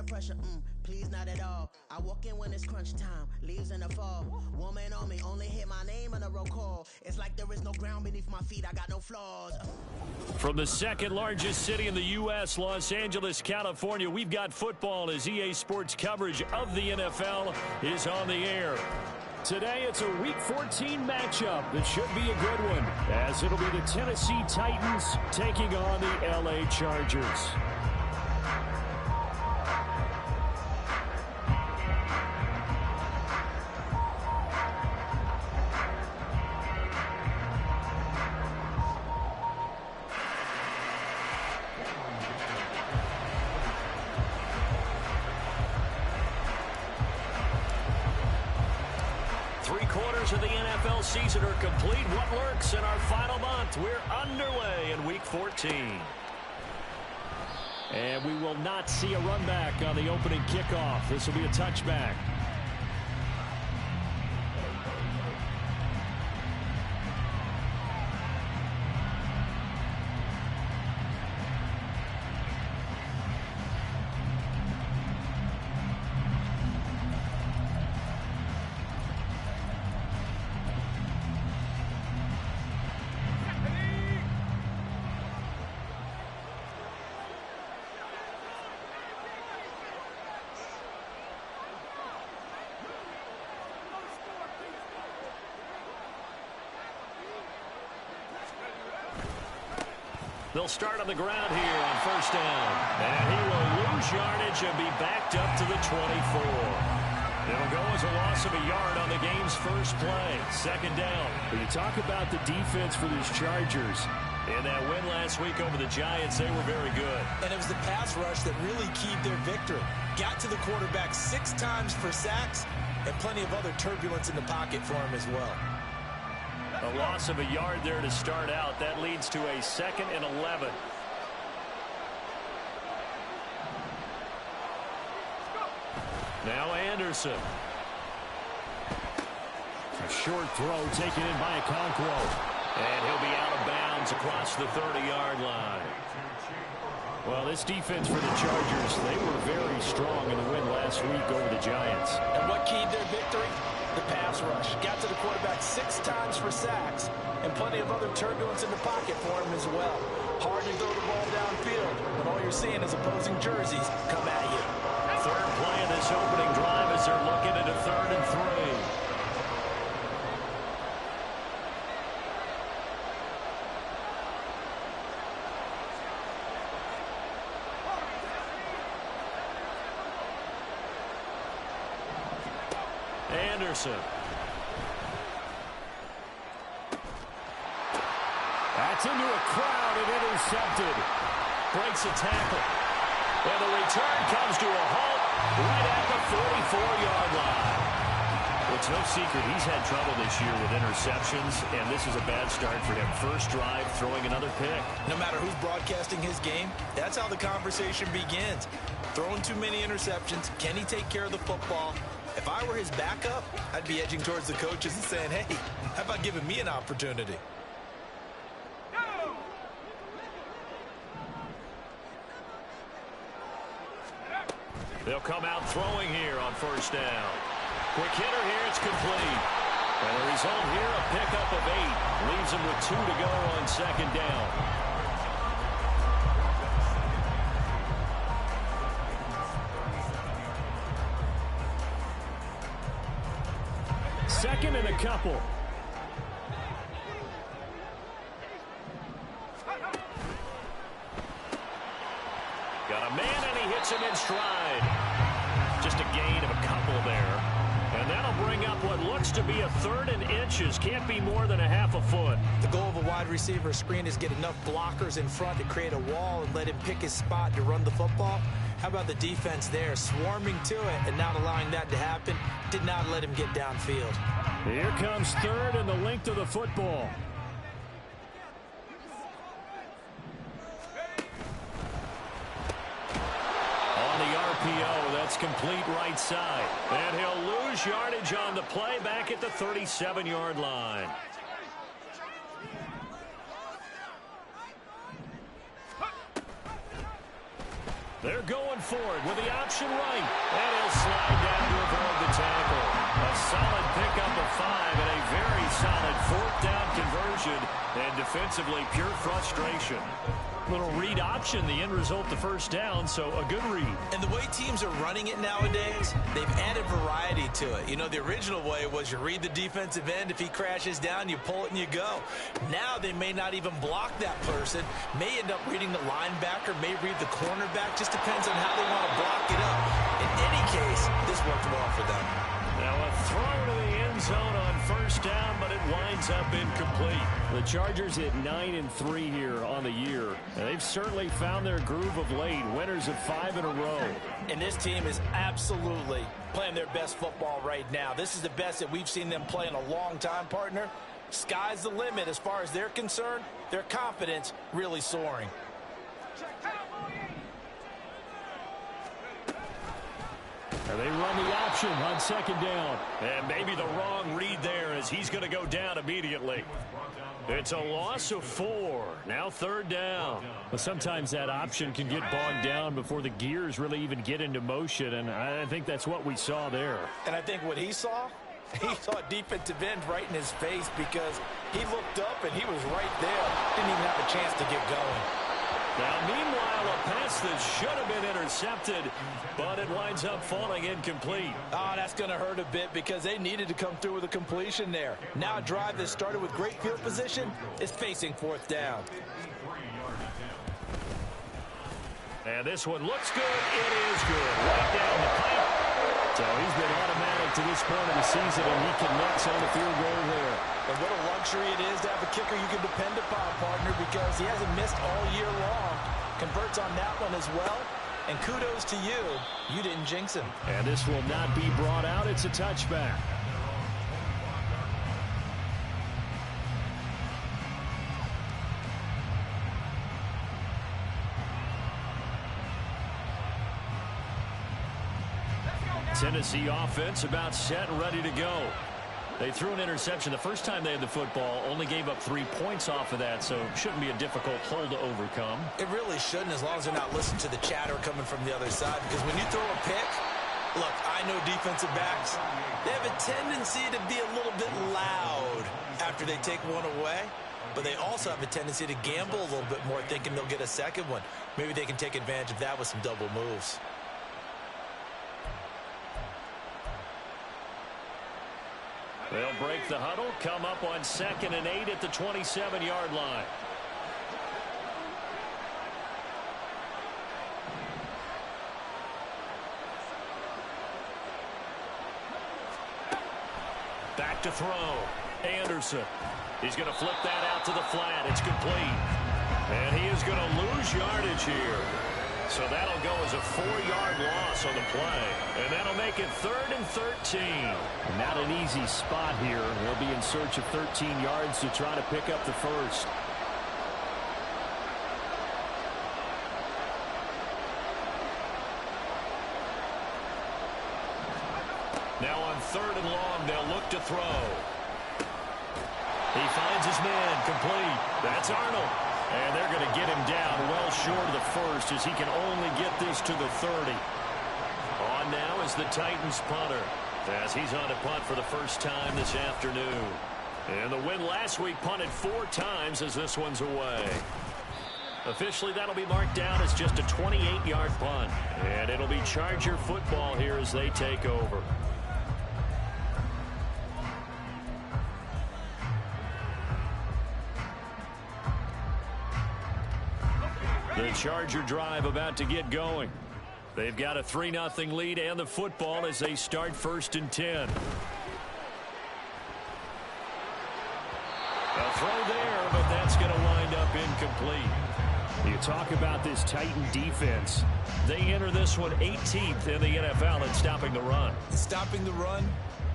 pressure, please not at all. I walk in when it's crunch time, leaves in the fall. Woman on me, only hit my name on a roll call. It's like there is no ground beneath my feet, I got no flaws. From the second largest city in the U.S., Los Angeles, California, we've got football as EA Sports coverage of the NFL is on the air. Today, it's a Week 14 matchup that should be a good one, as it'll be the Tennessee Titans taking on the L.A. Chargers. Of the NFL season are complete. What lurks in our final month? We're underway in Week 14. And we will not see a run back on the opening kickoff. This will be a touchback. They'll start on the ground here on first down. And he will lose yardage and be backed up to the 24. It'll go as a loss of a yard on the game's first play. Second down. When you talk about the defense for these Chargers, in that win last week over the Giants, they were very good. And it was the pass rush that really keyed their victory. Got to the quarterback 6 times for sacks and plenty of other turbulence in the pocket for him as well. A loss of a yard there to start out. That leads to a 2nd and 11. Now Anderson. A short throw taken in by Okonkwo. And he'll be out of bounds across the 30-yard line. Well, this defense for the Chargers, they were very strong in the win last week over the Giants. And what keyed their victory? The pass rush. Got to the quarterback 6 times for sacks and plenty of other turbulence in the pocket for him as well. Hard to throw the ball downfield when all you're seeing is opposing jerseys come at you. Third play of this opening drive as they're looking at a 3rd and 3. Anderson. That's into a crowd and intercepted. Breaks a tackle. And the return comes to a halt right at the 44-yard line. Well, it's no secret he's had trouble this year with interceptions, and this is a bad start for him. First drive, throwing another pick. No matter who's broadcasting his game, that's how the conversation begins. Throwing too many interceptions. Can he take care of the football? If I were his backup, I'd be edging towards the coaches and saying, hey, how about giving me an opportunity? They'll come out throwing here on first down. Quick hitter here, it's complete. And the result here, a pickup of 8. Leaves them with 2 to go on second down. Second and a couple. Got a man, and he hits him in stride. Just a gain of a couple there. And that'll bring up what looks to be a 3rd and inches. Can't be more than a half a foot. The goal of a wide receiver screen is get enough blockers in front to create a wall and let him pick his spot to run the football. How about the defense there, swarming to it and not allowing that to happen? Did not let him get downfield. Here comes 3rd and the length of the football. RPO, that's complete right side. And he'll lose yardage on the play back at the 37-yard line. They're going for it with the option right. And he'll slide down to avoid the tackle. A solid pickup of 5 and a very solid fourth down conversion. And defensively, pure frustration. Little read option, the end result, the first down, so a good read. And the way teams are running it nowadays, they've added variety to it. You know, the original way was you read the defensive end. If he crashes down, you pull it and you go. Now they may not even block that person, may end up reading the linebacker, may read the cornerback. Just depends on how they want to block it up. In any case, this worked well for them. Now a throw to the end zone on first down, but it winds up incomplete. The Chargers hit 9-3 here on the year. And they've certainly found their groove of late. Winners of 5 in a row. And this team is absolutely playing their best football right now. This is the best that we've seen them play in a long time, partner. Sky's the limit as far as they're concerned. Their confidence really soaring. And they run the option on second down. And maybe the wrong read there as he's going to go down immediately. It's a loss of 4. Now third down. But sometimes that option can get bogged down before the gears really even get into motion, and I think that's what we saw there. And I think what he saw defensive end right in his face because he looked up and he was right there. Didn't even have a chance to get going. Now, meanwhile, a pass that should have been intercepted, but it winds up falling incomplete. Oh, that's going to hurt a bit because they needed to come through with a completion there. Now a drive that started with great field position is facing fourth down. And this one looks good. It is good. Right down the pipe. So he's been automatic to this point of the season, and he connects on the field goal there. And what a luxury it is to have a kicker you can depend upon, partner, because he hasn't missed all year long. Converts on that one as well. And kudos to you. You didn't jinx him. And this will not be brought out. It's a touchback. Tennessee offense about set and ready to go. They threw an interception the first time they had the football, only gave up 3 points off of that, so shouldn't be a difficult hole to overcome. It really shouldn't, as long as they're not listening to the chatter coming from the other side, because when you throw a pick, look, I know defensive backs, they have a tendency to be a little bit loud after they take one away, but they also have a tendency to gamble a little bit more, thinking they'll get a second one. Maybe they can take advantage of that with some double moves. They'll break the huddle, come up on 2nd and 8 at the 27-yard line. Back to throw. Anderson. He's going to flip that out to the flat. It's complete. And he is going to lose yardage here. So that'll go as a 4-yard loss on the play. And that'll make it 3rd and 13. Not an easy spot here. They'll be in search of 13 yards to try to pick up the first. Now on 3rd and long, they'll look to throw. He finds his man, complete. That's Arnold. And they're going to get him down well short of the first as he can only get this to the 30. On now is the Titans punter as he's on to punt for the first time this afternoon. And the win last week punted 4 times as this one's away. Officially, that'll be marked down as just a 28-yard punt. And it'll be Charger football here as they take over. The Charger drive about to get going. They've got a 3-0 lead and the football as they start 1st and 10. A throw there, but that's going to wind up incomplete. You talk about this Titan defense. They enter this one 18th in the NFL at stopping the run. Stopping the run,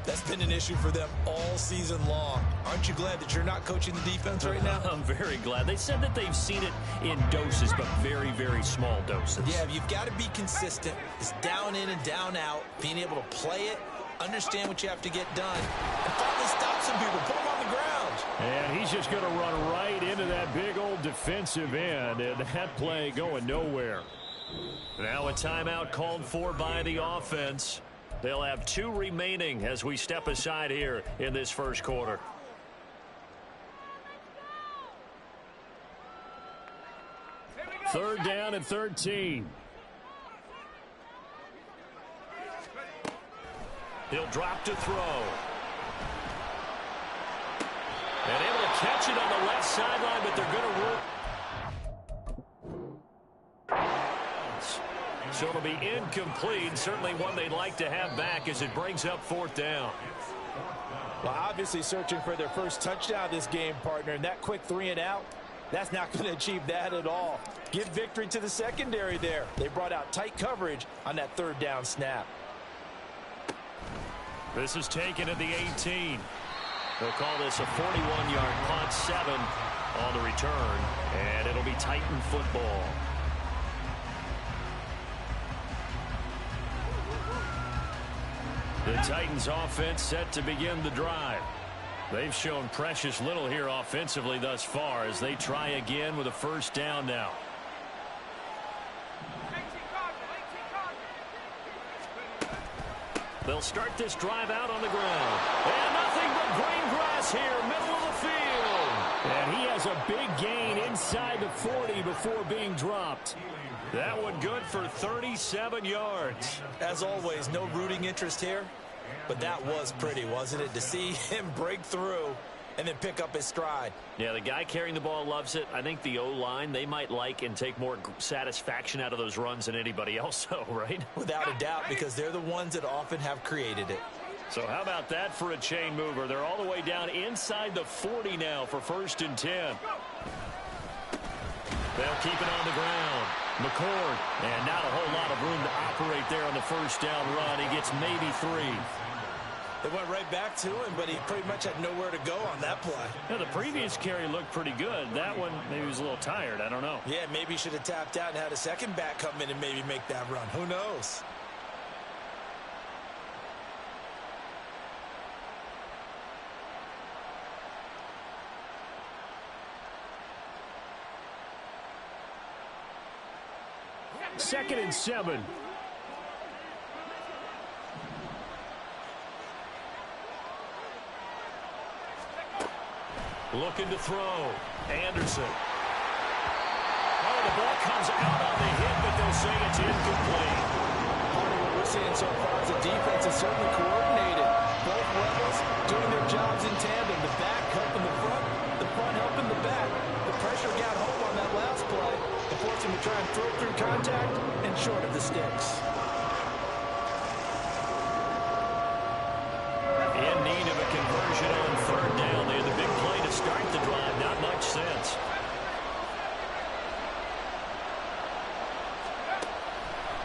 that's been an issue for them all season long. Aren't you glad that you're not coaching the defense right now? I'm very glad. They said that they've seen it in doses, but very, very small doses. Yeah, you've got to be consistent. It's down in and down out, being able to play it, understand what you have to get done, and finally stop some people, put them on the ground. And he's just going to run right into that big old defensive end, and that play going nowhere. Now a timeout called for by the offense. They'll have 2 remaining as we step aside here in this first quarter. Third down and 13. He'll drop to throw. And able to catch it on the left sideline, but they're going to work. So it'll be incomplete. Certainly one they'd like to have back as it brings up 4th down. Well, obviously searching for their first touchdown this game, partner. And that quick 3 and out, that's not going to achieve that at all. Give victory to the secondary there. They brought out tight coverage on that 3rd down snap. This is taken at the 18. They'll call this a 41-yard punt, 7 on the return, and it'll be Titan football. The Titans offense set to begin the drive. They've shown precious little here offensively thus far as they try again with a 1st down now. They'll start this drive out on the ground. And nothing but green grass here, middle of the field. And he has a big gain inside the 40 before being dropped. That one good for 37 yards. As always, no rooting interest here, but that was pretty, wasn't it? To see him break through and then pick up his stride. Yeah, the guy carrying the ball loves it. I think the O-line, they might like and take more satisfaction out of those runs than anybody else, though, right? Without a doubt, because they're the ones that often have created it. So how about that for a chain mover? They're all the way down inside the 40 now for 1st and 10. They'll keep it on the ground. McCord, and not a whole lot of room to operate there on the 1st down run. He gets maybe 3. They went right back to him, but he pretty much had nowhere to go on that play. Yeah, the previous carry looked pretty good. That one, maybe he was a little tired. I don't know. Yeah, maybe he should have tapped out and had a second back come in and maybe make that run. Who knows? Second and 7. Looking to throw. Anderson. Oh, the ball comes out on the hit, but they'll say it's incomplete. Part of what we're seeing so far is the defense is certainly coordinated. Both levels doing their jobs in tandem. The back helping the front helping the back. The pressure got home on that last play. It forced him to try and throw through contact and short of the sticks. In need of a conversion on 3rd down. They had the big play to start the drive. Not much sense.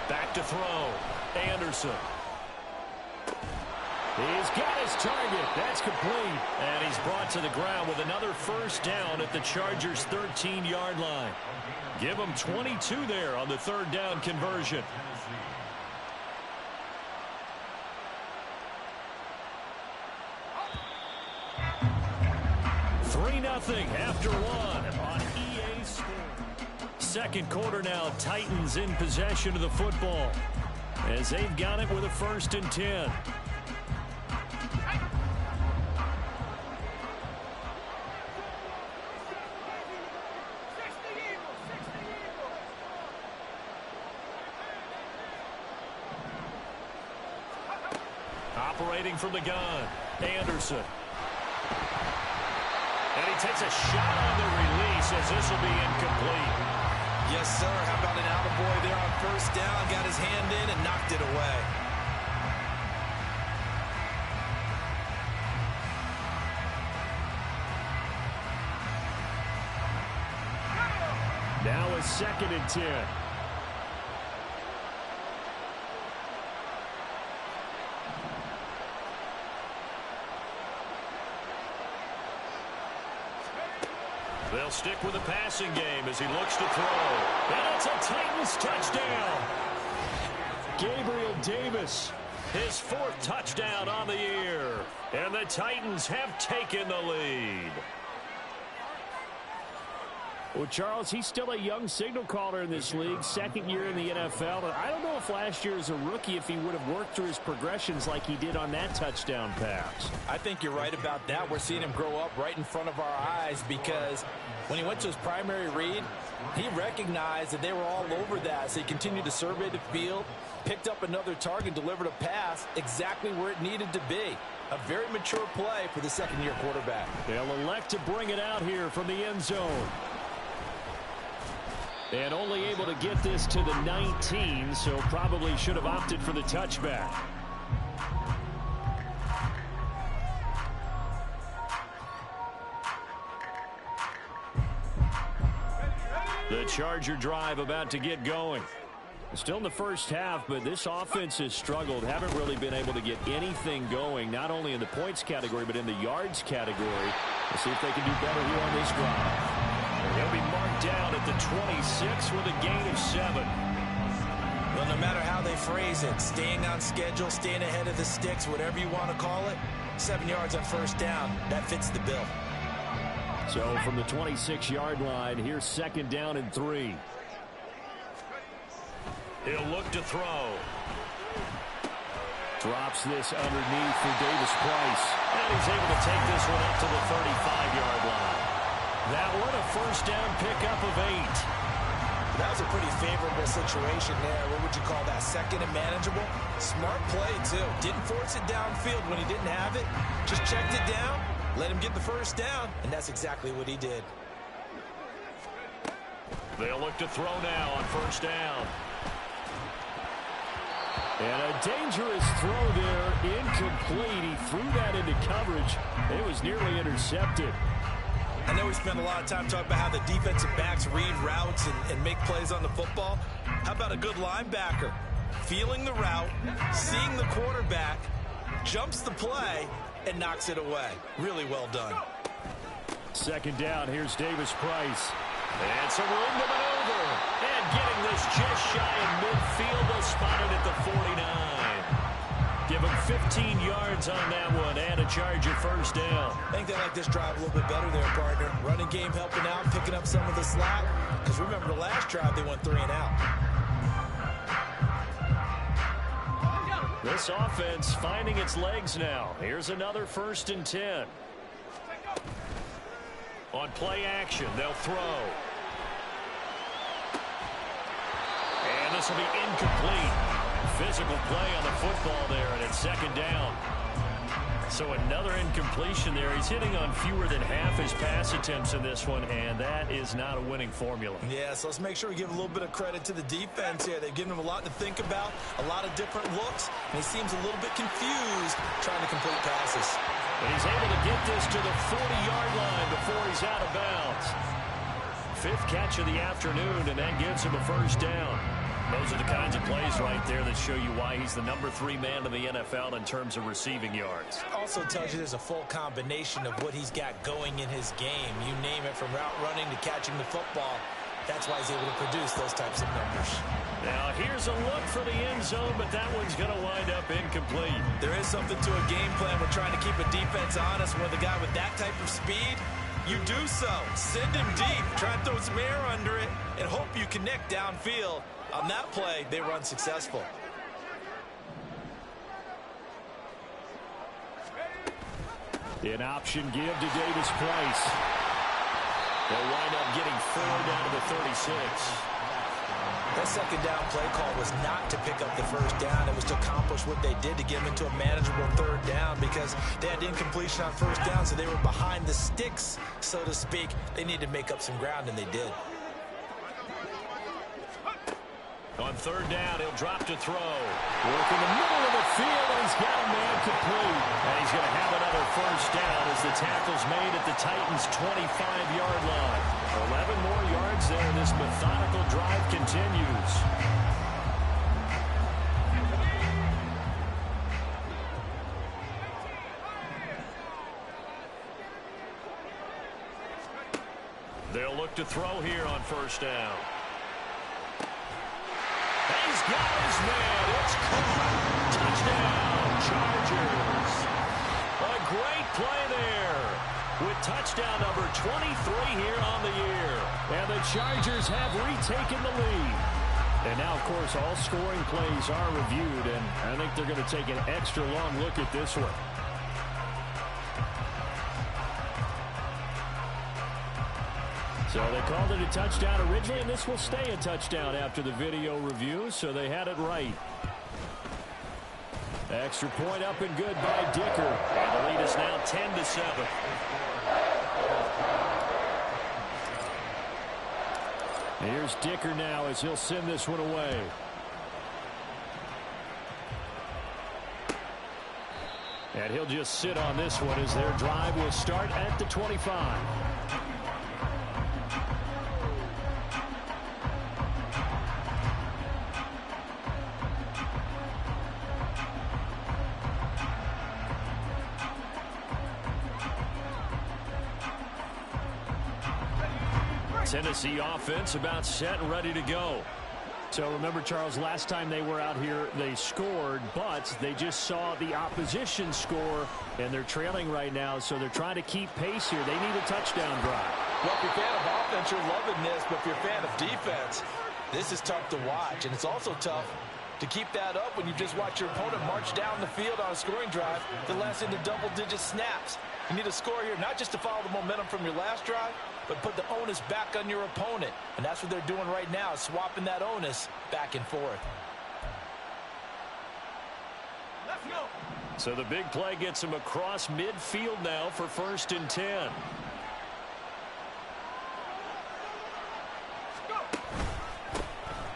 Back to throw. Anderson. He's got his target. That's complete. And he's brought to the ground with another 1st down at the Chargers' 13-yard line. Give them 22 there on the 3rd down conversion. 3-0 after 1 on EA Sports. Second quarter now, Titans in possession of the football as they've got it with a 1st and 10. Operating from the gun, Anderson. And he takes a shot on the release as this will be incomplete. Yes, sir. How about an attaboy there on 1st down? Got his hand in and knocked it away. Now a 2nd and 10. They'll stick with the passing game as he looks to throw. And it's a Titans touchdown. Gabriel Davis. His 4th touchdown on the year. And the Titans have taken the lead. Well, Charles, he's still a young signal caller in this league, second year in the NFL. And I don't know if last year as a rookie, if he would have worked through his progressions like he did on that touchdown pass. I think you're right about that. We're seeing him grow up right in front of our eyes because when he went to his primary read, he recognized that they were all over that. So he continued to survey the field, picked up another target, delivered a pass exactly where it needed to be. A very mature play for the second-year quarterback. They'll elect to bring it out here from the end zone. And only able to get this to the 19, so probably should have opted for the touchback. The Charger drive about to get going. Still in the first half, but this offense has struggled. Haven't really been able to get anything going, not only in the points category, but in the yards category. We'll see if they can do better here on this drive. He'll be marked down at the 26 with a gain of 7. Well, no matter how they phrase it, staying on schedule, staying ahead of the sticks, whatever you want to call it, 7 yards on first down, that fits the bill. So from the 26-yard line, here's second down and 3. He'll look to throw. Drops this underneath for Davis Price. And he's able to take this one up to the 35-yard line. That one a first down pickup of 8. That was a pretty favorable situation there. What would you call that? Second and manageable? Smart play, too. Didn't force it downfield when he didn't have it. Just checked it down, let him get the first down, and that's exactly what he did. They'll look to throw now on first down. And a dangerous throw there, incomplete. He threw that into coverage. It was nearly intercepted. I know we spent a lot of time talking about how the defensive backs read routes and make plays on the football. How about a good linebacker? Feeling the route, seeing the quarterback, jumps the play, and knocks it away. Really well done. Second down, here's Davis Price. And some room to maneuver. And getting this just shy of midfield. They'll spot it at the 49. Give him 15 yards on that one and a Charger first down. I think they like this drive a little bit better there, partner. Running game helping out, picking up some of the slack. Because remember the last drive, they went 3 and out. This offense finding its legs now. Here's another 1st and 10. On play action, they'll throw. And this will be incomplete. Physical play on the football there, and it's second down. So another incompletion there. He's hitting on fewer than half his pass attempts in this one, and that is not a winning formula. Yeah, so let's make sure we give a little bit of credit to the defense here. They've given him a lot to think about, a lot of different looks, and he seems a little bit confused trying to complete passes. And he's able to get this to the 40-yard line before he's out of bounds. 5th catch of the afternoon, and that gives him a first down. Those are the kinds of plays right there that show you why he's the number 3 man in the NFL in terms of receiving yards. Also tells you there's a full combination of what he's got going in his game. You name it, from route running to catching the football. That's why he's able to produce those types of numbers. Now here's a look for the end zone, but that one's going to wind up incomplete. There is something to a game plan. We're trying to keep a defense honest. With a guy with that type of speed, you do so. Send him deep. Try to throw some air under it and hope you connect downfield. On that play, they were unsuccessful. An option give to Davis Price. They'll wind up getting 4 down to the 36. That second down play call was not to pick up the first down. It was to accomplish what they did to get them into a manageable 3rd down, because they had incompletion on first down, so they were behind the sticks, so to speak. They needed to make up some ground, and they did. On 3rd down, he'll drop to throw. Work in the middle of the field, and he's got a man complete. And he's going to have another first down as the tackle's made at the Titans' 25-yard line. 11 more yards there, and this methodical drive continues. They'll look to throw here on first down. He's got his man. It's caught. Touchdown, Chargers. A great play there. with touchdown number 23 here on the year. And the Chargers have retaken the lead. And now, of course, all scoring plays are reviewed, and I think they're going to take an extra long look at this one. So they called it a touchdown originally, and this will stay a touchdown after the video review, so they had it right. Extra point up and good by Dicker. And the lead is now 10-7. Here's Dicker now as he'll send this one away. And he'll just sit on this one as their drive will start at the 25. Tennessee offense about set and ready to go. So remember, Charles, last time they were out here, they scored, but they just saw the opposition score, and they're trailing right now, so they're trying to keep pace here. They need a touchdown drive. Well, if you're a fan of offense, you're loving this, but if you're a fan of defense, this is tough to watch, and it's also tough to keep that up when you just watch your opponent march down the field on a scoring drive that lasts into double-digit snaps. You need a score here, not just to follow the momentum from your last drive, but put the onus back on your opponent. And that's what they're doing right now, swapping that onus back and forth. Let's go. So the big play gets him across midfield now for 1st and 10.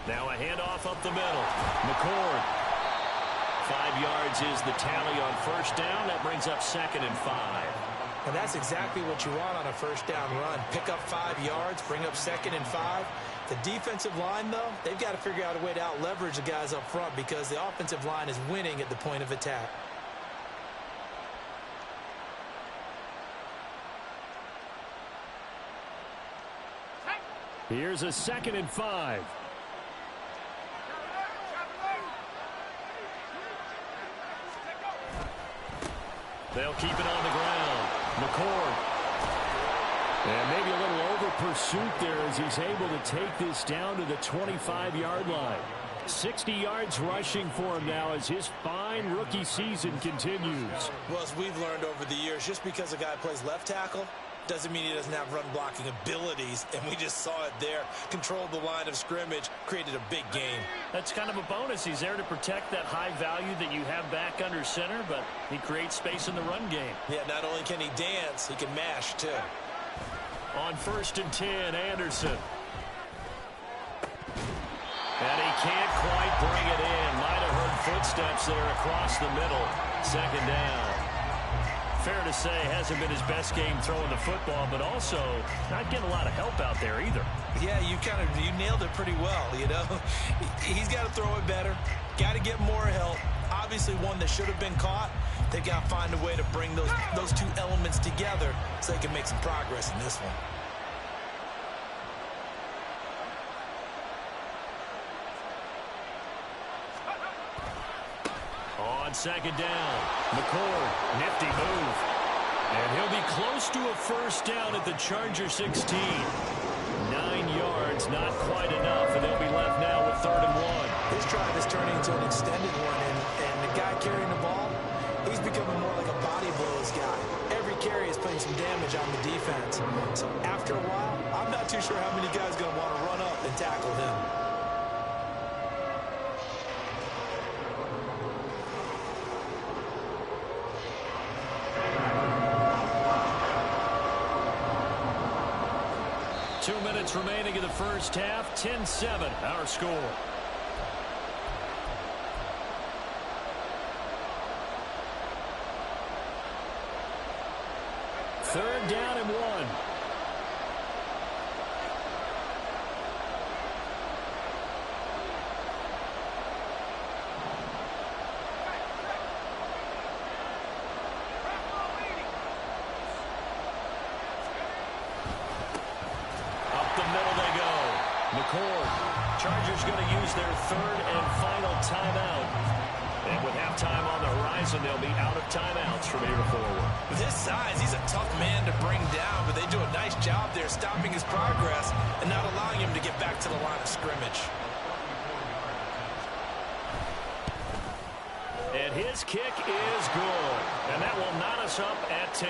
Now a handoff up the middle. McCord. 5 yards is the tally on 1st down. That brings up 2nd and 5. And that's exactly what you want on a 1st down run. Pick up 5 yards, bring up 2nd and 5. The defensive line, though, they've got to figure out a way to out-leverage the guys up front because the offensive line is winning at the point of attack. Here's a 2nd and 5. They'll keep it on the ground. McCord. And maybe a little over pursuit there as he's able to take this down to the 25-yard line. 60 yards rushing for him now as his fine rookie season continues. Well, as we've learned over the years, just because a guy plays left tackle doesn't mean he doesn't have run blocking abilities, and we just saw it there. Controlled the line of scrimmage, created a big game. That's kind of a bonus. He's there to protect that high value that you have back under center, but he creates space in the run game. Yeah, not only can he dance, he can mash too. On 1st and 10, Anderson. And he can't quite bring it in. Might have heard footsteps there across the middle. 2nd down. Fair to say, hasn't been his best game throwing the football, but also not getting a lot of help out there either. Yeah, you nailed it pretty well, you know. He's got to throw it better. Got to get more help. Obviously one that should have been caught. They've got to find a way to bring those two elements together so they can make some progress in this one. On 2nd down, McCord, nifty move. And he'll be close to a 1st down at the Charger 16. 9 yards, not quite enough, and they'll be left now with 3rd and 1. This drive is turning into an extended one, and the guy carrying the ball, he's becoming more like a body blows guy. Every carry is putting some damage on the defense. So after a while, I'm not too sure how many guys are going to want to run up and tackle him. Remaining in the 1st half, 10-7, our score. Third down and 1. McCord. Chargers going to use their 3rd and final timeout. And with halftime on the horizon, they'll be out of timeouts from here forward. With his size, he's a tough man to bring down, but they do a nice job there stopping his progress and not allowing him to get back to the line of scrimmage. And his kick is good. And that will knot us up at 10.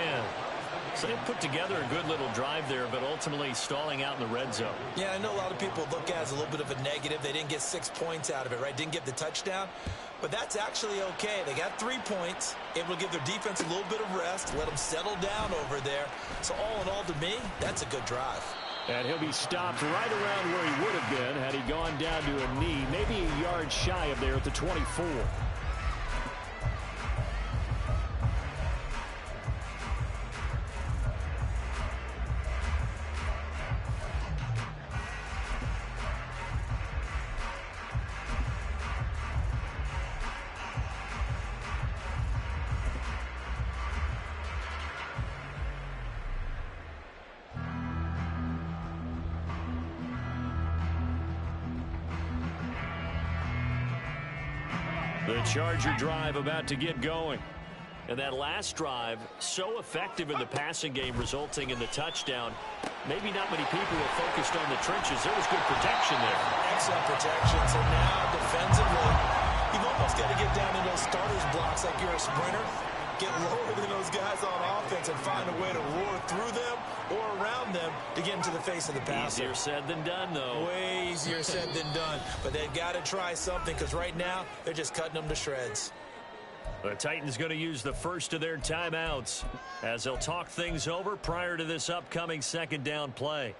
So they put together a good little drive there, but ultimately stalling out in the red zone. Yeah, I know a lot of people look at it as a little bit of a negative. They didn't get 6 points out of it, right? Didn't get the touchdown. But that's actually okay. They got 3 points, able to give their defense a little bit of rest, let them settle down over there. So all in all, to me, that's a good drive. And he'll be stopped right around where he would have been had he gone down to a knee, maybe a yard shy of there at the 24. The Charger drive about to get going. And that last drive, so effective in the passing game, resulting in the touchdown. Maybe not many people were focused on the trenches. There was good protection there. Excellent protection. So now, defensively, you've almost got to get down in those starters blocks like you're a sprinter. Get lower than those guys on offense and find a way to roar through them or around them to get into the face of the passer. Easier said than done, though. Way easier said than done. But they've got to try something because right now they're just cutting them to shreds. The Titans going to use the first of their timeouts as they'll talk things over prior to this upcoming second down play.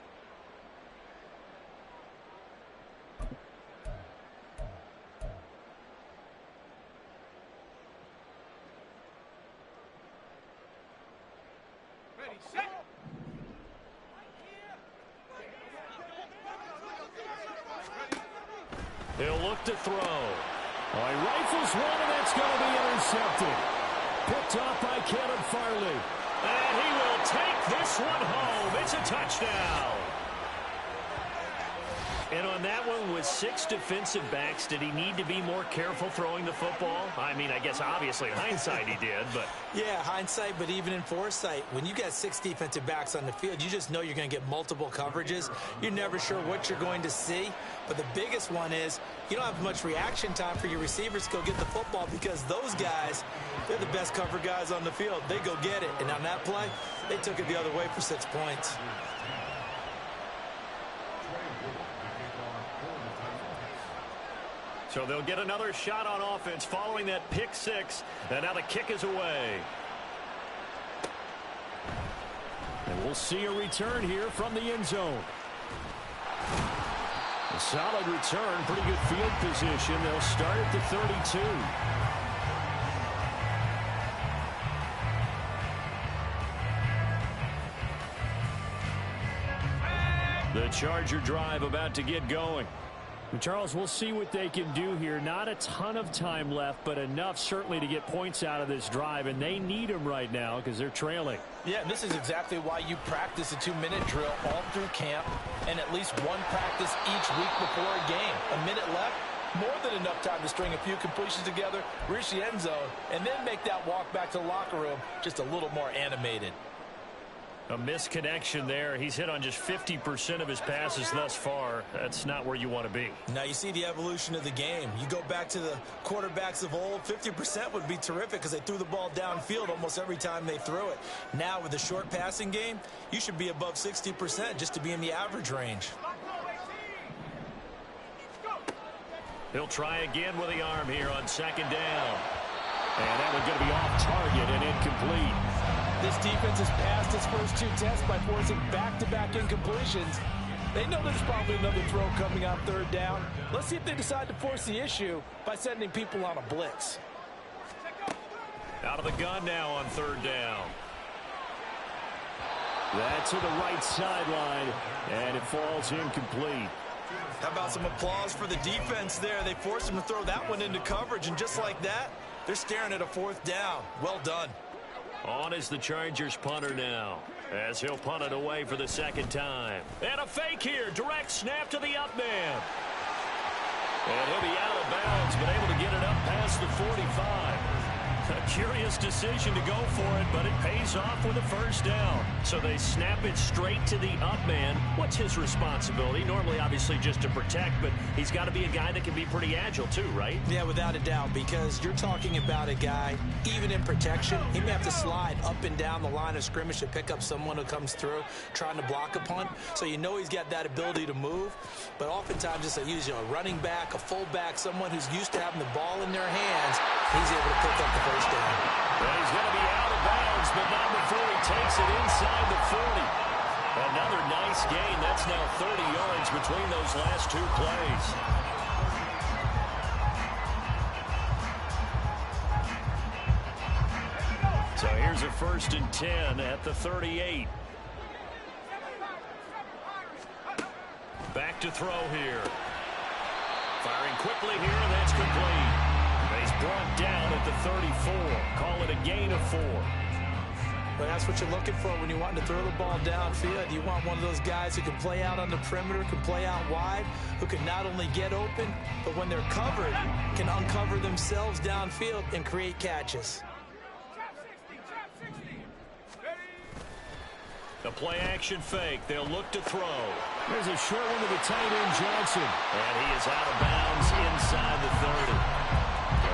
He'll look to throw. Oh, he rifles one, and that's going to be intercepted. Picked off by Caleb Farley. And he will take this one home. It's a touchdown. And on that one, with 6 defensive backs, did he need to be more careful throwing the football? I mean, I guess obviously in hindsight he did, but... Yeah, hindsight, but even in foresight, when you got 6 defensive backs on the field, you just know you're going to get multiple coverages. You're never sure what you're going to see. But the biggest one is you don't have much reaction time for your receivers to go get the football because those guys, they're the best cover guys on the field. They go get it. And on that play, they took it the other way for 6 points. So they'll get another shot on offense following that pick 6. And now the kick is away. And we'll see a return here from the end zone. A solid return, pretty good field position. They'll start at the 32. The Charger drive about to get going. Charles, we'll see what they can do here. Not a ton of time left, but enough certainly to get points out of this drive, and they need them right now because they're trailing. Yeah, this is exactly why you practice a 2-minute drill all through camp and at least one practice each week before a game. A minute left, more than enough time to string a few completions together, reach the end zone, and then make that walk back to the locker room just a little more animated. A misconnection there. He's hit on just 50% of his passes thus far. That's not where you want to be. Now you see the evolution of the game. You go back to the quarterbacks of old, 50% would be terrific because they threw the ball downfield almost every time they threw it. Now with the short passing game, you should be above 60% just to be in the average range. He'll try again with the arm here on second down. And that one's going to be off target and incomplete. This defense has passed its first 2 tests by forcing back-to-back incompletions. They know there's probably another throw coming on third down. Let's see if they decide to force the issue by sending people on a blitz. Out of the gun now on third down. That's to the right sideline, and it falls incomplete. How about some applause for the defense there? They forced him to throw that one into coverage, and just like that, they're staring at a 4th down. Well done. On is the Chargers punter now, as he'll punt it away for the second time. And a fake here. Direct snap to the up man. And he'll be out of bounds, but able to get it up past the 45. A curious decision to go for it, but it pays off with a first down. So they snap it straight to the up man. What's his responsibility? Normally, obviously, just to protect, but he's got to be a guy that can be pretty agile too, right? Yeah, without a doubt, because you're talking about a guy, even in protection, he may have to slide up and down the line of scrimmage to pick up someone who comes through trying to block a punt. So you know he's got that ability to move, but oftentimes just a running back, a fullback, someone who's used to having the ball in their hands, he's able to pick up the first down. Well, he's going to be out of bounds, but not before he takes it inside the 40. Another nice gain. That's now 30 yards between those last two plays. So here's a 1st and 10 at the 38. Back to throw here. Firing quickly here, and that's complete. He's brought down at the 34. Call it a gain of 4. But that's what you're looking for when you want to throw the ball downfield. You want one of those guys who can play out on the perimeter, can play out wide, who can not only get open, but when they're covered, can uncover themselves downfield and create catches. The play-action fake. They'll look to throw. There's a short one to the tight end, Johnson. And he is out of bounds inside the 30.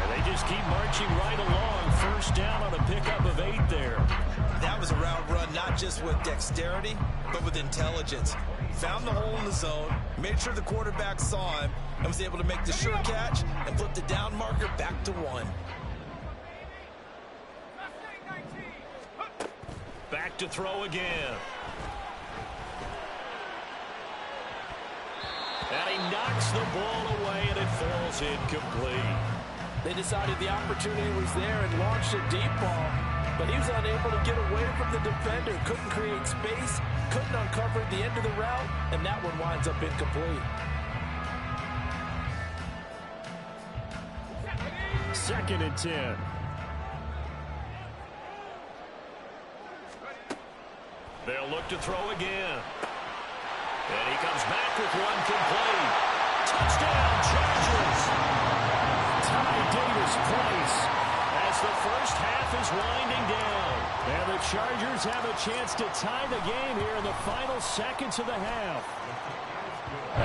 They just keep marching right along. First down on a pickup of 8 there. That was a route run, not just with dexterity, but with intelligence. Found the hole in the zone, made sure the quarterback saw him, and was able to make the sure catch and flip the down marker back to 1. Back to throw again. And he knocks the ball away, and it falls incomplete. They decided the opportunity was there and launched a deep ball, but he was unable to get away from the defender. Couldn't create space, couldn't uncover the end of the route, and that one winds up incomplete. 2nd and 10. They'll look to throw again. And he comes back with one complete. Touchdown, Chargers! Ty Davis plays as the first half is winding down. And the Chargers have a chance to tie the game here in the final seconds of the half.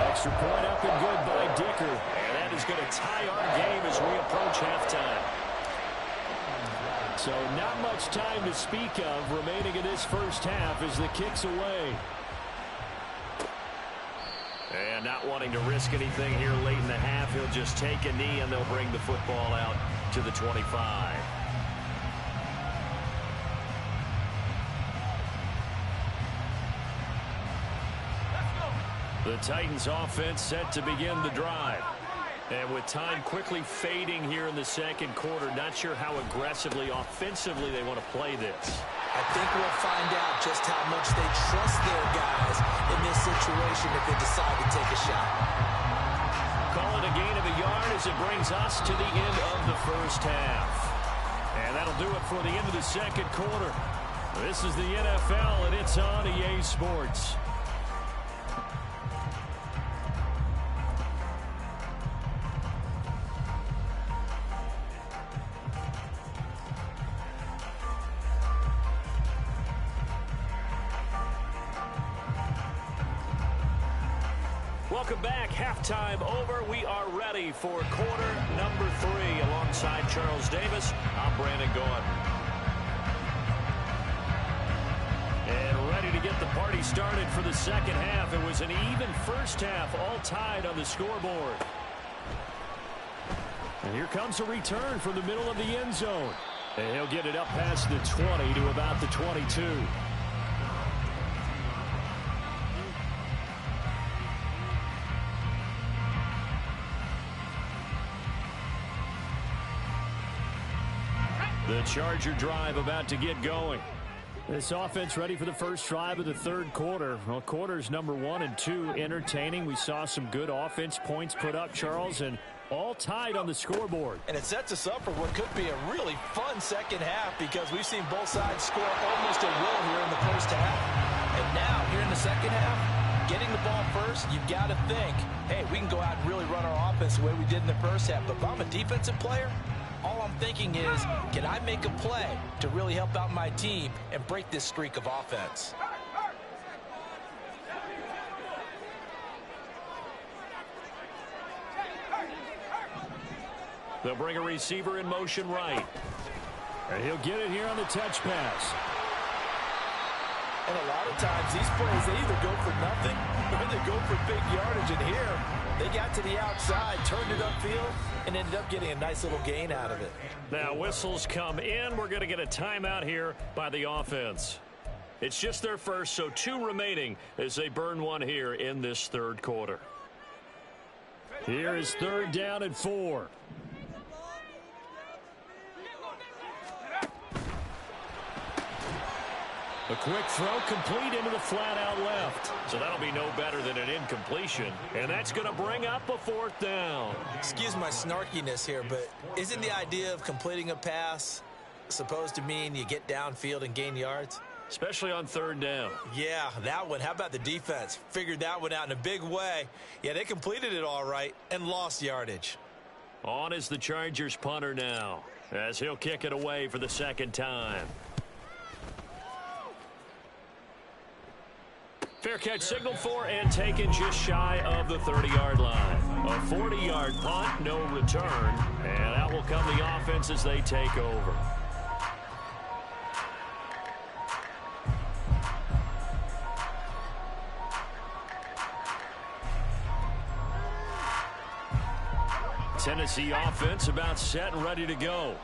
Extra point up and good by Dicker. And that is going to tie our game as we approach halftime. So not much time to speak of remaining in this first half as the kick's away. And not wanting to risk anything here late in the half, he'll just take a knee and they'll bring the football out to the 25. The Titans offense set to begin the drive. And with time quickly fading here in the second quarter, not sure how aggressively, offensively they want to play this. I think we'll find out just how much they trust their guys in this situation if they decide to take a shot. Call it a gain of a yard as it brings us to the end of the first half. And that'll do it for the end of the second quarter. This is the NFL, and it's on EA Sports. Welcome back. Halftime over. We are ready for quarter number 3. Alongside Charles Davis, I'm Brandon Gaudin. And ready to get the party started for the second half. It was an even first half, all tied on the scoreboard. And here comes a return from the middle of the end zone. And he'll get it up past the 20 to about the 22. The Charger drive about to get going. This offense ready for the first drive of the third quarter. Well, quarters number 1 and 2 entertaining. We saw some good offense points put up, Charles, and all tied on the scoreboard. And it sets us up for what could be a really fun second half because we've seen both sides score almost at will here in the first half. And now, here in the second half, getting the ball first, you've got to think, hey, we can go out and really run our offense the way we did in the first half. But if I'm a defensive player, all I'm thinking is, can I make a play to really help out my team and break this streak of offense? They'll bring a receiver in motion right. And he'll get it here on the touch pass. And a lot of times these plays, they either go for nothing or they go for big yardage. And here, they got to the outside, turned it upfield, and ended up getting a nice little gain out of it. Now whistles come in. We're going to get a timeout here by the offense. It's just their first, so 2 remaining as they burn one here in this third quarter. Here is 3rd down and 4. A quick throw complete into the flat out left. So that'll be no better than an incompletion. And that's going to bring up a 4th down. Excuse my snarkiness here, but isn't the idea of completing a pass supposed to mean you get downfield and gain yards? Especially on 3rd down. Yeah, that one. How about the defense? Figured that one out in a big way. Yeah, they completed it all right and lost yardage. On is the Chargers punter now, as he'll kick it away for the 2nd time. Fair catch signaled for and taken just shy of the 30-yard line. A 40-yard punt, no return, and out will come the offense as they take over. Tennessee offense about set and ready to go.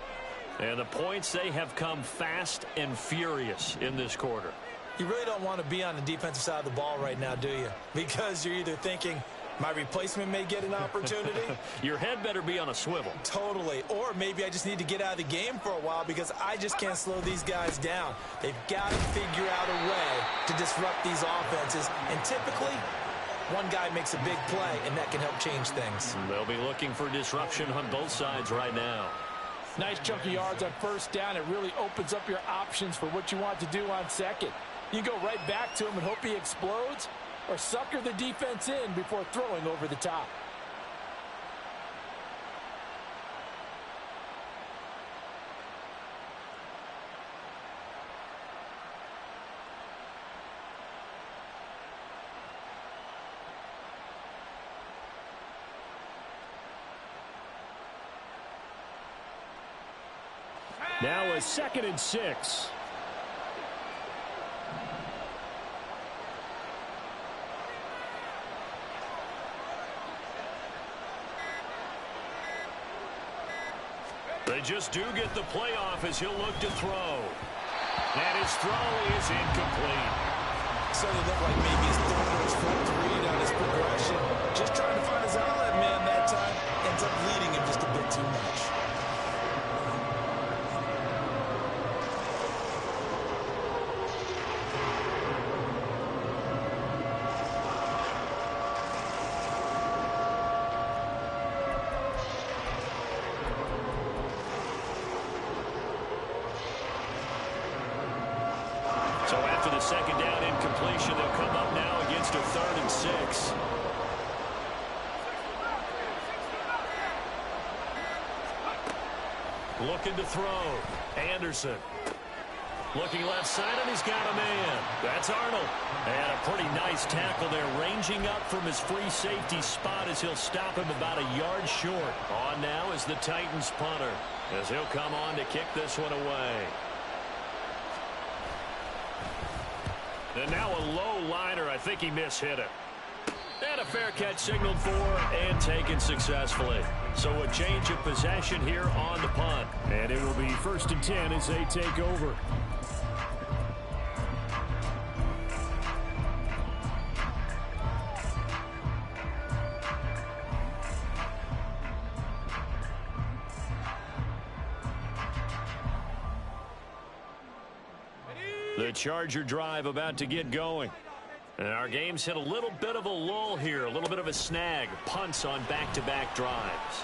And the points, they have come fast and furious in this quarter. You really don't want to be on the defensive side of the ball right now, do you? Because you're either thinking, my replacement may get an opportunity. Your head better be on a swivel. Totally. Or maybe I just need to get out of the game for a while because I just can't slow these guys down. They've got to figure out a way to disrupt these offenses. And typically, one guy makes a big play, and that can help change things. They'll be looking for disruption on both sides right now. Nice chunk of yards on 1st down. It really opens up your options for what you want to do on 2nd. You go right back to him and hope he explodes, or sucker the defense in before throwing over the top. Now a 2nd and 6. They just do get the playoff as he'll look to throw. And his throw is incomplete. So it looked like maybe his third or his 4th read on his progression. Just trying to find his outlet man that time. Ends up leading him just a bit too much. So after the 2nd down incompletion, they'll come up now against a 3rd and 6. Looking to throw. Anderson. Looking left side, and he's got a man. That's Arnold. And a pretty nice tackle there, ranging up from his free safety spot as he'll stop him about a yard short. On now is the Titans punter, as he'll come on to kick this one away. And now a low liner. I think he mishit it. And a fair catch signaled for and taken successfully. So a change of possession here on the punt. And it will be 1st and 10 as they take over. The Charger drive about to get going. And our game's hit a little bit of a lull here, a little bit of a snag. Punts on back-to-back drives.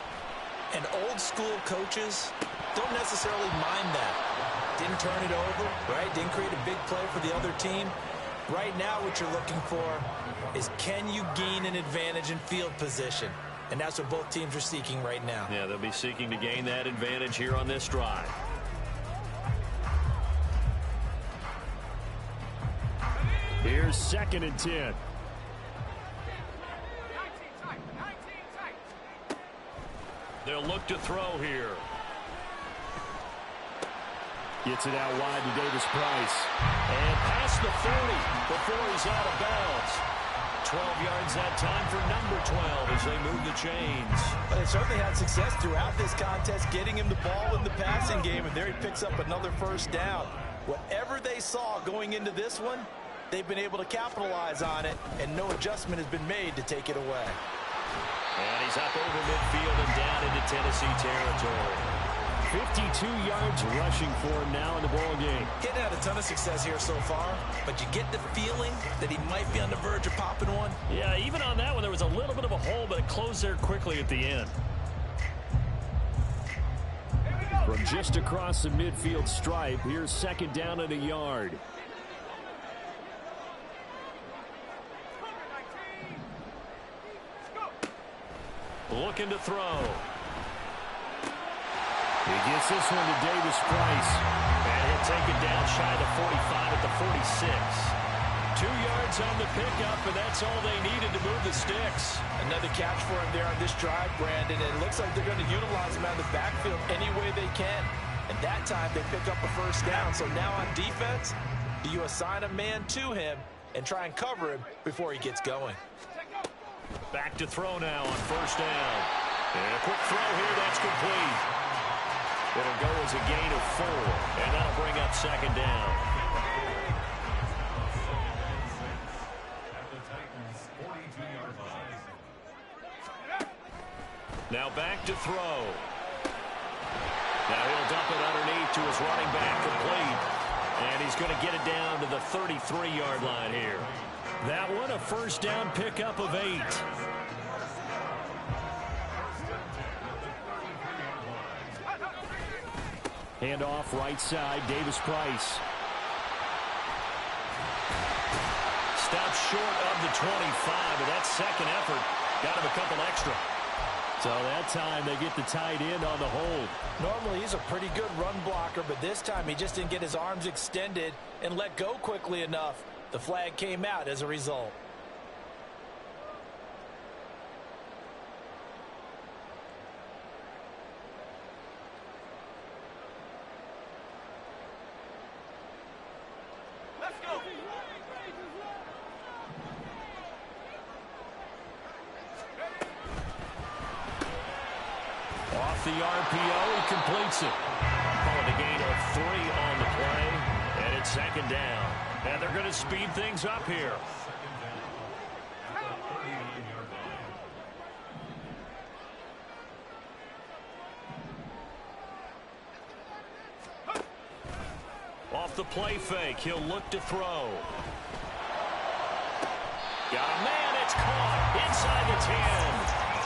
And old-school coaches don't necessarily mind that. Didn't turn it over, right? Didn't create a big play for the other team. Right now, what you're looking for is, can you gain an advantage in field position? And that's what both teams are seeking right now. Yeah, they'll be seeking to gain that advantage here on this drive. Here's 2nd and 10. They'll look to throw here. Gets it out wide to Davis Price. And past the 40 before he's out of bounds. 12 yards that time for number 12 as they move the chains. Well, they certainly had success throughout this contest, getting him the ball in the passing game, and there he picks up another first down. Whatever they saw going into this one, they've been able to capitalize on it, and no adjustment has been made to take it away. And he's up over midfield and down into Tennessee territory. 52 yards rushing for him now in the ball game. Getting had a ton of success here so far, but you get the feeling that he might be on the verge of popping one. Yeah, even on that one, there was a little bit of a hole, but it closed there quickly at the end. From just across the midfield stripe, here's 2nd down and a yard. Looking to throw. He gets this one to Davis Price. And he'll take it down shy of the 45 at the 46. 2 yards on the pickup, and that's all they needed to move the sticks. Another catch for him there on this drive, Brandon. And it looks like they're going to utilize him out of the backfield any way they can. And that time they pick up a first down. So now on defense, do you assign a man to him and try and cover him before he gets going? Back to throw now on first down. And a quick throw here, that's complete. It'll go as a gain of 4, and that'll bring up 2nd down. Now back to throw. Now he'll dump it underneath to his running back, complete. And he's going to get it down to the 33-yard line here. That one a first down pickup of 8. Handoff right side, Davis Price. Stops short of the 25, but that second effort got him a couple extra. So that time they get the tight end on the hold. Normally he's a pretty good run blocker, but this time he just didn't get his arms extended and let go quickly enough. The flag came out as a result. Let's go. Off the RPO, he completes it. Calling a gain of 3 on the play, and it's 2nd down. And they're going to speed things up here. Off the play fake, he'll look to throw. Got a man, it's caught inside the 10.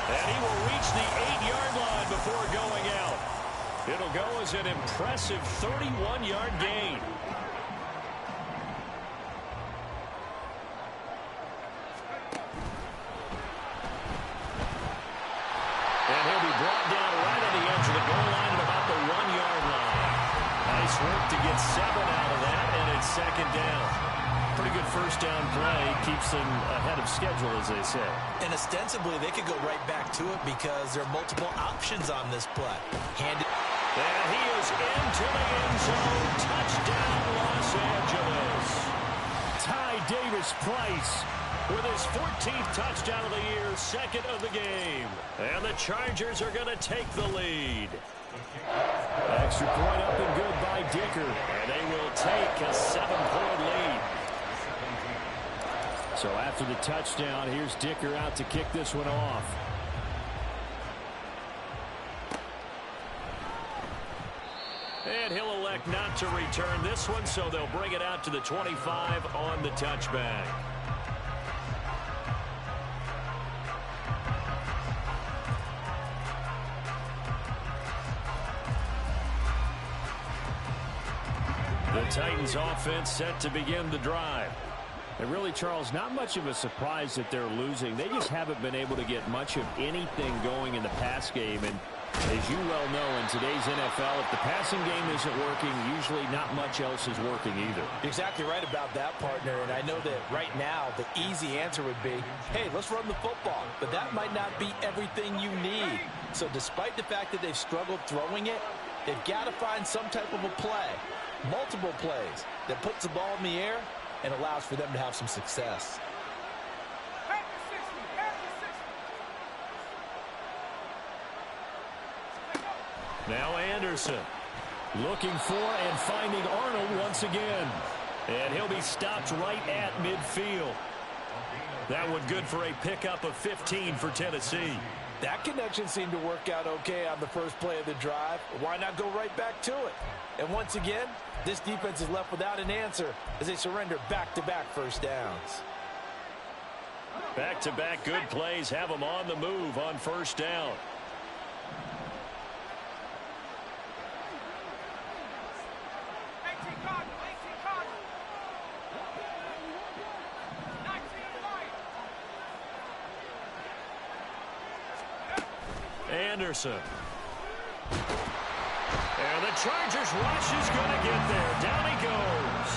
And he will reach the 8-yard line before going out. It'll go as an impressive 31-yard gain. And he'll be brought down right on the edge of the goal line at about the 1-yard line. Nice work to get 7 out of that, and it's 2nd down. Pretty good first down play. Keeps them ahead of schedule, as they say. And ostensibly, they could go right back to it because there are multiple options on this play. And he is into the end zone. Touchdown, Los Angeles. Ty Davis Price with his 14th touchdown of the year, 2nd of the game. And the Chargers are going to take the lead. Extra point up and good by Dicker. And they will take a 7-point lead. So after the touchdown, here's Dicker out to kick this one off. And he'll elect not to return this one, so they'll bring it out to the 25 on the touchback. The Titans offense set to begin the drive. And really, Charles, not much of a surprise that they're losing. They just haven't been able to get much of anything going in the pass game. And as you well know, in today's NFL, if the passing game isn't working, usually not much else is working either. Exactly right about that, partner. And I know that right now the easy answer would be, hey, let's run the football. But that might not be everything you need. So despite the fact that they've struggled throwing it, they've got to find some type of a play, multiple plays, that puts the ball in the air and allows for them to have some success. Now Anderson looking for and finding Arnold once again. And he'll be stopped right at midfield. That one good for a pickup of 15 for Tennessee. That connection seemed to work out okay on the first play of the drive. Why not go right back to it? And once again, this defense is left without an answer as they surrender back-to-back first downs. Back-to-back good plays have them on the move on first down. Anderson. And the Chargers rush is going to get there. Down he goes.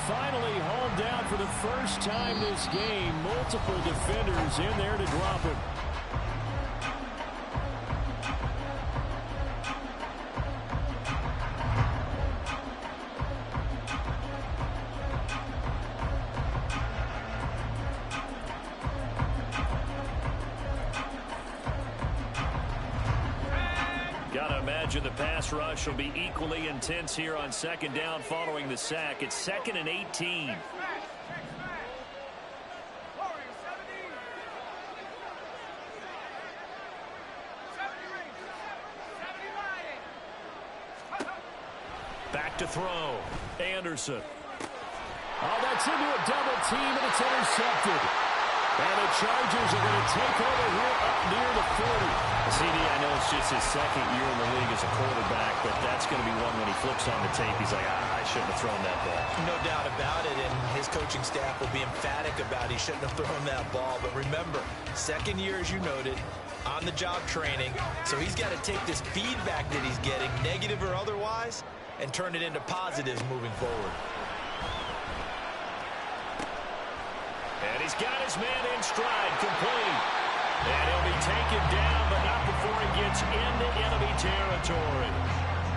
Finally hauled down for the first time this game. Multiple defenders in there to drop him. The pass rush will be equally intense here on second down following the sack. It's 2nd and 18. Back to throw. Anderson. Oh, that's into a double team, and it's intercepted. And the Chargers are going to take over here up near the 40. CD, I know it's just his second year in the league as a quarterback, but that's going to be one when he flips on the tape. He's like, I shouldn't have thrown that ball. No doubt about it, and his coaching staff will be emphatic about he shouldn't have thrown that ball. But remember, second year, as you noted, on-the-job training, so he's got to take this feedback that he's getting, negative or otherwise, and turn it into positives moving forward. And he's got his man in stride, complete. And he'll be taken down, but not before he gets into enemy territory.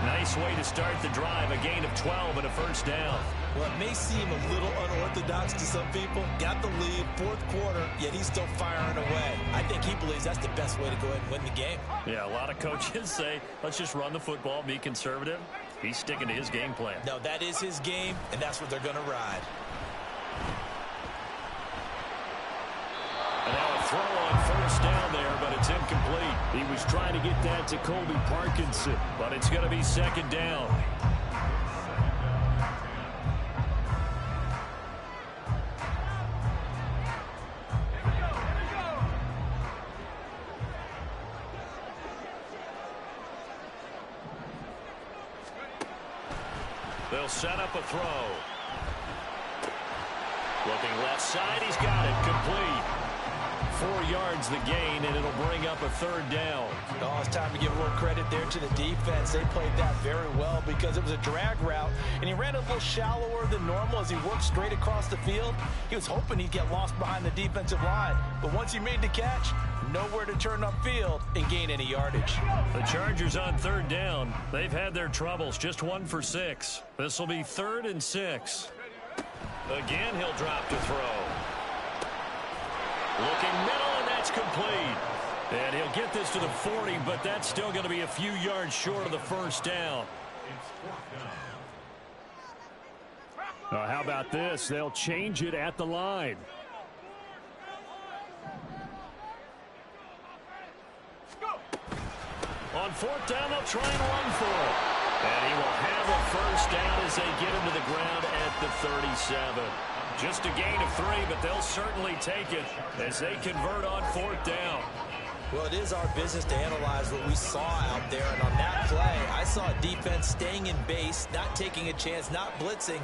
Nice way to start the drive, a gain of 12 and a first down. Well, it may seem a little unorthodox to some people. Got the lead, fourth quarter, yet he's still firing away. I think he believes that's the best way to go ahead and win the game. Yeah, a lot of coaches say, let's just run the football, be conservative. He's sticking to his game plan. No, that is his game, and that's what they're going to ride. And now a throw on first down there, but it's incomplete. He was trying to get that to Colby Parkinson, but it's going to be second down. They'll set up a throw. Looking left side, he's got it, complete. 4 yards the gain, and it'll bring up a third down. Oh, it's time to give a little credit there to the defense. They played that very well because it was a drag route, and he ran a little shallower than normal as he worked straight across the field. He was hoping he'd get lost behind the defensive line, but once he made the catch, nowhere to turn upfield and gain any yardage. The Chargers on third down. They've had their troubles, just 1 for 6. This will be 3rd and 6. Again, he'll drop to throw. Looking middle, and that's complete. And he'll get this to the 40, but that's still going to be a few yards short of the first down. How about this? They'll change it at the line. On 4th down, they'll try and run for it. And he will have a first down as they get him to the ground at the 37. Just a gain of 3, but they'll certainly take it as they convert on 4th down. Well, it is our business to analyze what we saw out there, and on that play, I saw a defense staying in base, not taking a chance, not blitzing,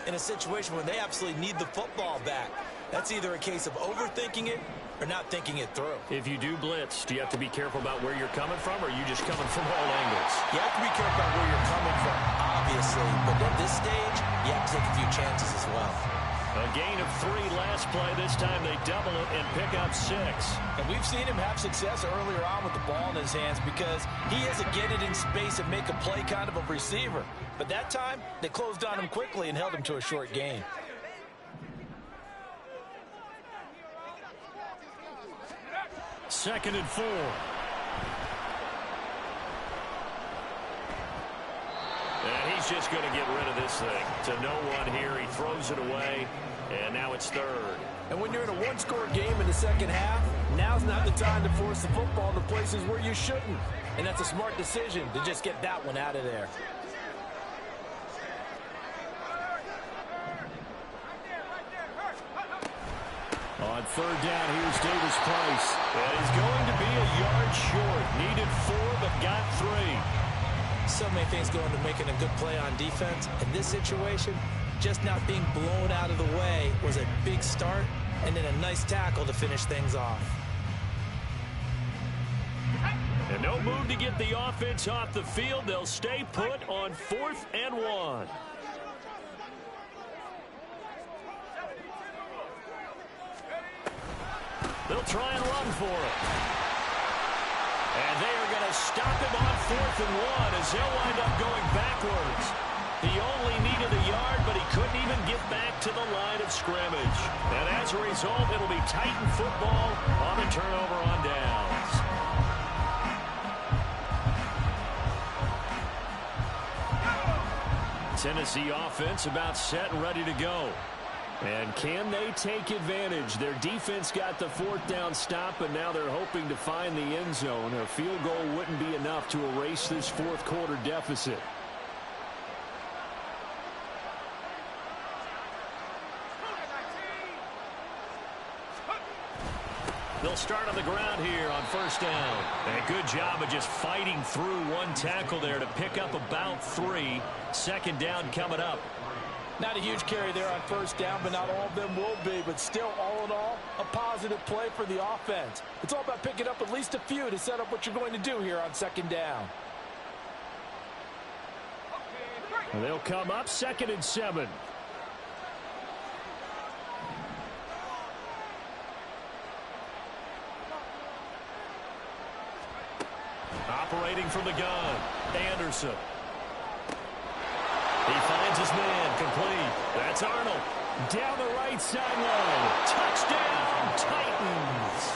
in a situation when they absolutely need the football back. That's either a case of overthinking it or not thinking it through. If you do blitz, do you have to be careful about where you're coming from, or are you just coming from all angles? You have to be careful about where you're coming from, obviously, but at this stage, you have to take a few chances as well. A gain of 3 last play. This time they double it and pick up 6. And we've seen him have success earlier on with the ball in his hands because he is a get it in space and make a play kind of a receiver. But that time, they closed on him quickly and held him to a short gain. Second and 4. And he's just going to get rid of this thing. To no one here. He throws it away, and now it's third. And when you're in a one-score game in the second half, now's not the time to force the football to places where you shouldn't. And that's a smart decision to just get that one out of there. On third down, here's Davis Price. And he's going to be a yard short. Needed 4, but got 3. So many things go into making a good play on defense. In this situation, just not being blown out of the way was a big start, and then a nice tackle to finish things off. And no move to get the offense off the field. They'll stay put on 4th and 1. They'll try and run for it. And they are going to stop him on 4th and 1 as they'll wind up going backwards. He only needed a yard, but he couldn't even get back to the line of scrimmage. And as a result, it'll be Titan football on the turnover on downs. Tennessee offense about set and ready to go. And can they take advantage? Their defense got the 4th down stop, and now they're hoping to find the end zone. A field goal wouldn't be enough to erase this 4th quarter deficit. They'll start on the ground here on 1st down. And a good job of just fighting through one tackle there to pick up about 3. 2nd down coming up. Not a huge carry there on 1st down, but not all of them will be. But still, all in all, a positive play for the offense. It's all about picking up at least a few to set up what you're going to do here on 2nd down. And they'll come up 2nd and 7. Operating from the gun, Anderson. He finds his man, complete. That's Arnold. Down the right sideline. Touchdown, Titans.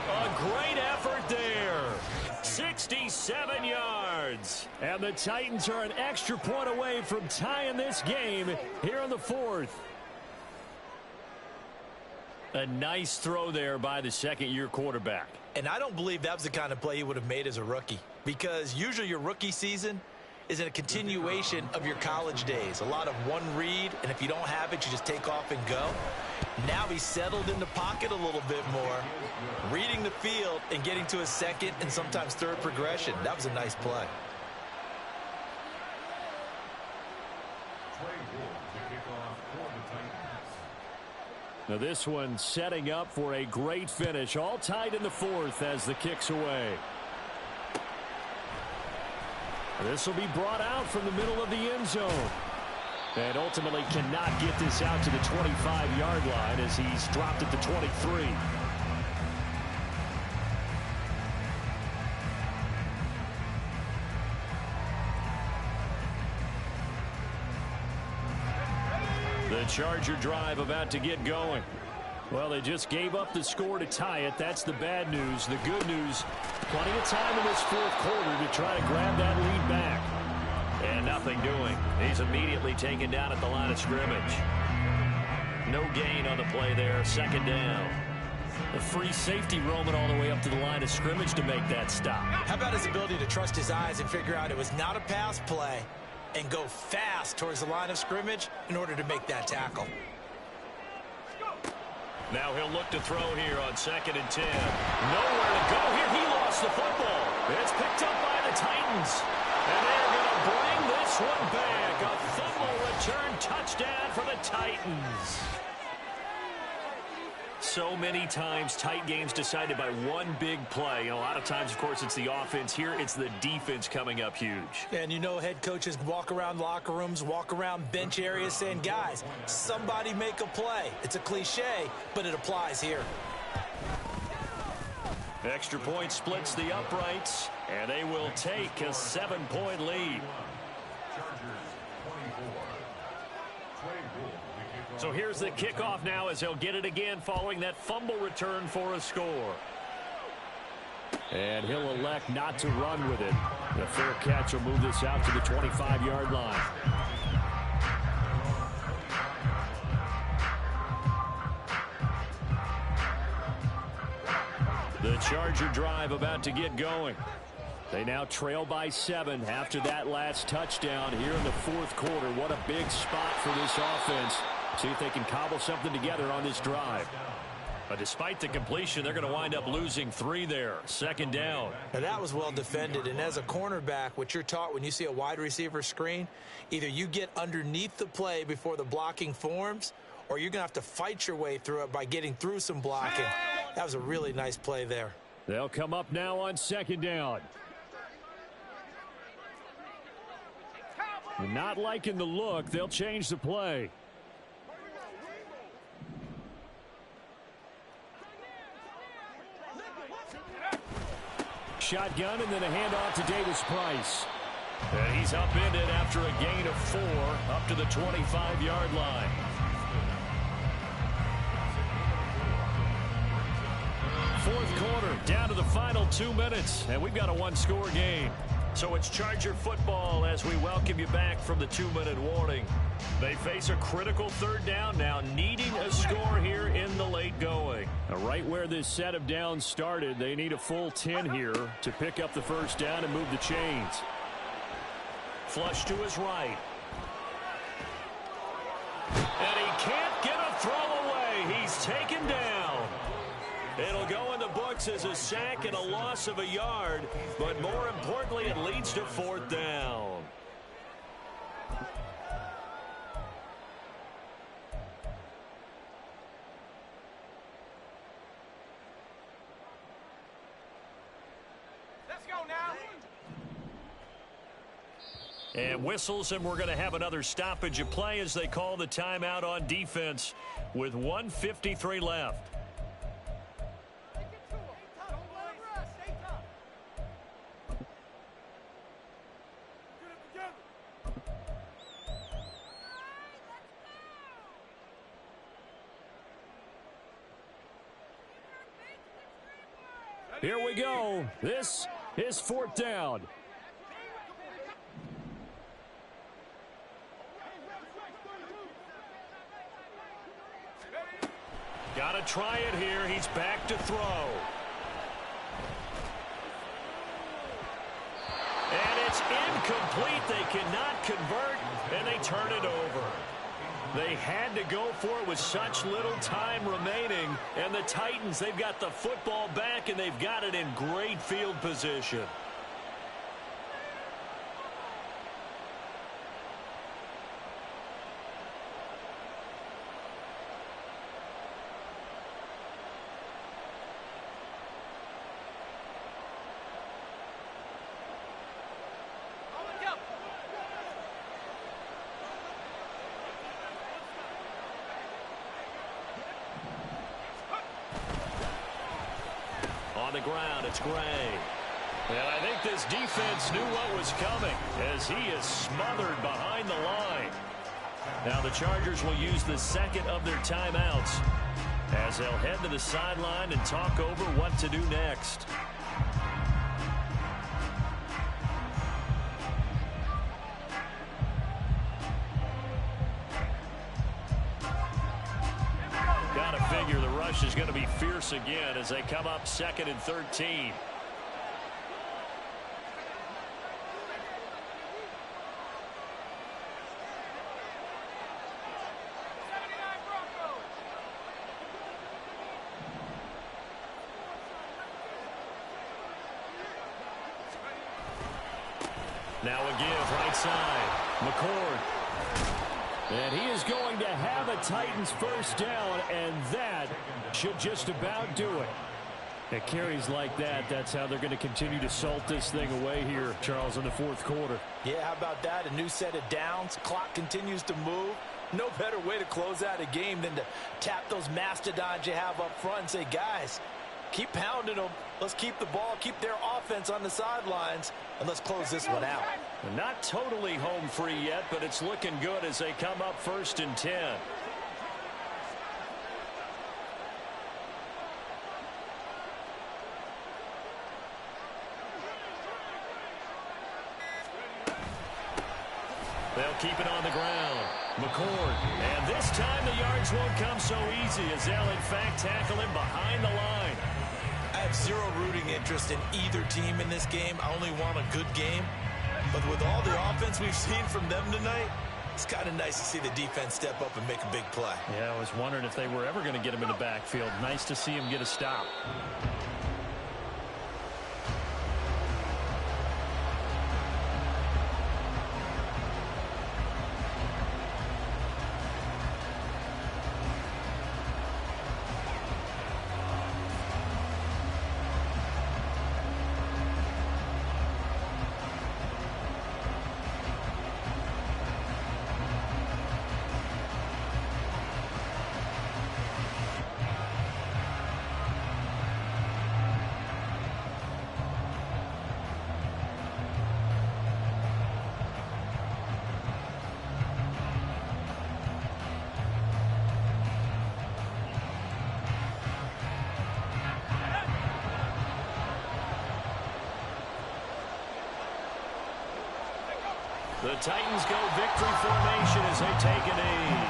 A great effort there. 67 yards. And the Titans are an extra point away from tying this game here in the 4th. A nice throw there by the second-year quarterback. And I don't believe that was the kind of play he would have made as a rookie, because usually your rookie season is in a continuation of your college days. A lot of one read, and if you don't have it, you just take off and go. Now he's settled in the pocket a little bit more, reading the field and getting to a 2nd and sometimes 3rd progression. That was a nice play. Now this one setting up for a great finish. All tied in the 4th as the kick's away. This will be brought out from the middle of the end zone. And ultimately cannot get this out to the 25-yard line as he's dropped at the 23. The Charger drive about to get going. Well, they just gave up the score to tie it. That's the bad news. The good news, plenty of time in this 4th quarter to try to grab that lead back. And nothing doing. He's immediately taken down at the line of scrimmage. No gain on the play there. 2nd down. The free safety roaming all the way up to the line of scrimmage to make that stop. How about his ability to trust his eyes and figure out it was not a pass play and go fast towards the line of scrimmage in order to make that tackle. Now he'll look to throw here on 2nd and 10. Nowhere to go here. He lost the football. It's picked up by the Titans. And they're going to bring this one back. A fumble return touchdown for the Titans. So many times, tight games decided by one big play. And a lot of times, of course, it's the offense. Here, it's the defense coming up huge. And you know head coaches walk around locker rooms, walk around bench areas saying, guys, somebody make a play. It's a cliche, but it applies here. Extra point splits the uprights, and they will take a 7-point lead. So here's the kickoff now as they'll get it again following that fumble return for a score. And he'll elect not to run with it. The fair catch will move this out to the 25-yard line. The Charger drive about to get going. They now trail by 7 after that last touchdown here in the fourth quarter. What a big spot for this offense. See if they can cobble something together on this drive. But despite the completion, they're going to wind up losing 3 there. Second down. Now that was well defended, and as a cornerback, what you're taught when you see a wide receiver screen, either you get underneath the play before the blocking forms, or you're going to have to fight your way through it by getting through some blocking. That was a really nice play there. They'll come up now on second down. Not liking the look, they'll change the play. Shotgun and then a handoff to Davis Price. And he's upended after a gain of 4 up to the 25-yard line. Fourth quarter, down to the final 2 minutes, and we've got a one-score game. So it's Charger football as we welcome you back from the 2-minute warning. They face a critical third down now, needing a score here in the late going. Right where this set of downs started, they need a full 10 here to pick up the first down and move the chains. Flush to his right. And he can't get a throw away. He's taken down. It'll go in the books as a sack and a loss of a yard, but more importantly, it leads to fourth down. Let's go now. And whistles, and we're going to have another stoppage of play as they call the timeout on defense with 1:53 left. Here we go. This is fourth down. Got to try it here. He's back to throw. And it's incomplete. They cannot convert, and they turn it over. They had to go for it with such little time remaining. And the Titans, they've got the football back, and they've got it in great field position. On the ground, it's Gray. And I think this defense knew what was coming as he is smothered behind the line. Now the Chargers will use the second of their timeouts as they'll head to the sideline and talk over what to do next. Got to figure the rush is going to be fierce again as they come up 2nd and 13. Now a give right side. McCord. And he is going to have a Titans first down, and that should just about do it. At carries like that, that's how they're going to continue to salt this thing away here, Charles, in the fourth quarter. Yeah, how about that? A new set of downs. Clock continues to move. No better way to close out a game than to tap those mastodons you have up front and say, guys, keep pounding them. Let's keep the ball, keep their offense on the sidelines, and let's close this one out. Not totally home free yet, but it's looking good as they come up 1st and 10. They'll keep it on the ground. McCord. And this time the yards won't come so easy as they'll, in fact, tackle him behind the line. I have zero rooting interest in either team in this game. I only want a good game. But with all the offense we've seen from them tonight, it's kind of nice to see the defense step up and make a big play. Yeah, I was wondering if they were ever going to get him in the backfield. Nice to see him get a stop. The Titans go victory formation as they take a knee.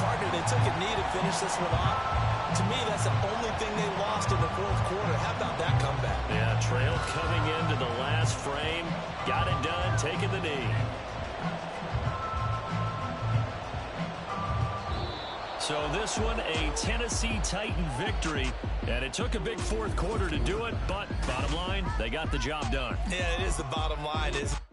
Partner, they took a knee to finish this one off. To me, that's the only thing they lost in the fourth quarter. How about that comeback? Yeah, trail coming into the last frame. Got it done, taking the knee. So this one, a Tennessee Titan victory. And it took a big fourth quarter to do it, but bottom line, they got the job done. Yeah, it is the bottom line, isn't it?